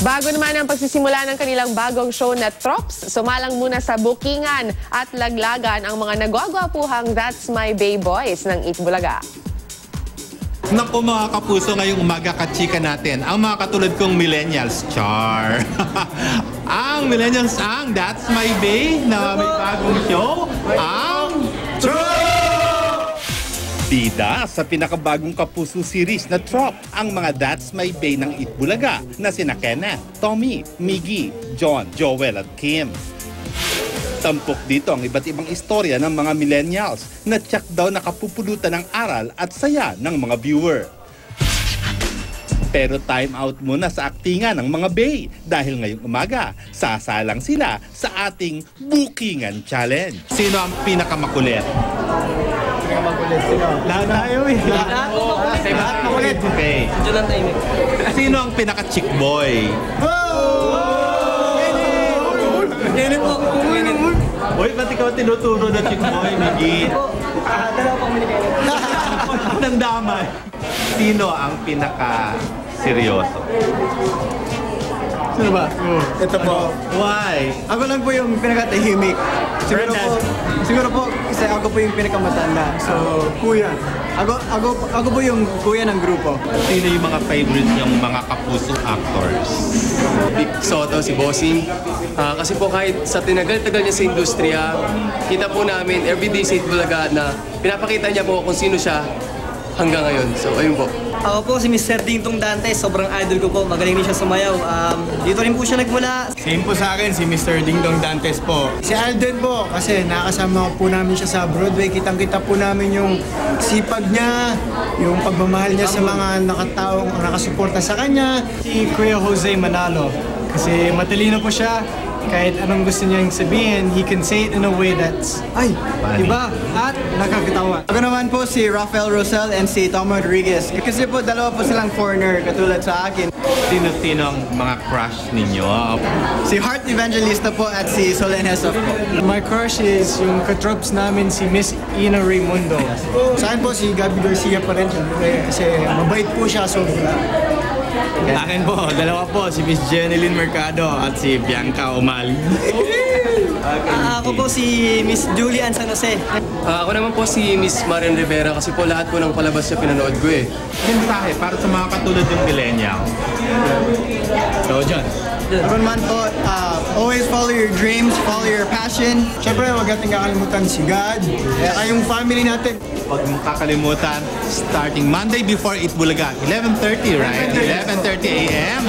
Bago naman ang pagsisimula ng kanilang bagong show na Trops, sumalang muna sa bookingan at laglagan ang mga nagwagwapuhang That's My Bay Boys ng Eat Bulaga. Naku mga kapuso, ngayong umaga kachika natin ang mga katulad kong millennials, char. Ang millennials ang That's My Bay na may bagong show, ang bida sa pinakabagong kapuso series na Trop, ang mga That's My Bay ng Eat Bulaga na sina Kenneth, Tommy, Miggy, John, Joel at Kim. Tampok dito ang iba't ibang istorya ng mga millennials na tsak daw nakapupulutan ng aral at saya ng mga viewer. Pero time out muna sa aktingan ng mga Bay dahil ngayong umaga sasalang sila sa ating Bookingan Challenge. Sino ang pinakamakulit? Makulit sino? Lahat tayo eh. Lahat makulit. Okay. Sino ang pinaka-chick boy? Ganit po. Uy, ba't ikaw tinuturo na chick boy, Miggy? Dalawa pang minikaya. Nang damay. Sino ang pinaka-seryoso? Sino ba? Ito po. Why? Ako lang po yung pinakatahimik. Siguro po, kasi ako po yung pinakamatanda. So, kuya. Ako po yung kuya ng grupo. Sino yung mga favorite yung mga kapuso actors? Vic Soto, si Bossing. Kasi po kahit sa tinagal-tagal niya sa industriya, kita po namin everyday sa Eat Bulaga na pinapakita niya po kung sino siya hanggang ngayon. So, ayun po. Ako po si Mr. Dingtong Dantes, sobrang idol ko po, magaling din siya sumayaw. Dito rin po siya nagmula. Same po sa akin, si Mr. Dingdong Dantes po. Si Alden po, kasi nakasama po namin siya sa Broadway. Kitang-kita po namin yung sipag niya, yung pagmamahal niya sa mga nakataong nakasuporta sa kanya. Si Kuya Jose Manalo, kasi matalino po siya. Kahit anong gusto niyang sabihin, he can say it in a way that's, iba at nakakatawa. Ako naman po si Rafael Rosel and si Tom Rodriguez. Kasi po dalawa po silang foreigner katulad sa akin. Sino-sino ang mga crush ninyo? Si Heart Evangelista po at si Solen Hesov po. My crush is yung katrops namin si Miss Ina Raimundo. Sa akin po si Gabby Garcia pa rin siya. Kasi mabait po siya, sobra. Akin po, dalawa po, si Miss Jeneline Mercado at si Bianca Umali. Ako po si Miss Julian San Jose. Ako naman po si Miss Marian Rivera kasi po lahat po ng palabas niya pinanood ko eh. Mensahe para sa mga katulad yung millennial. So, John. Ako naman po, always follow your dreams, follow your passion. Siyempre, huwag natin kakalimutan si God, at yung family natin. Huwag mong kakalimutan, starting Monday before Eat Bulaga, 11:30, right? 11:30 a.m.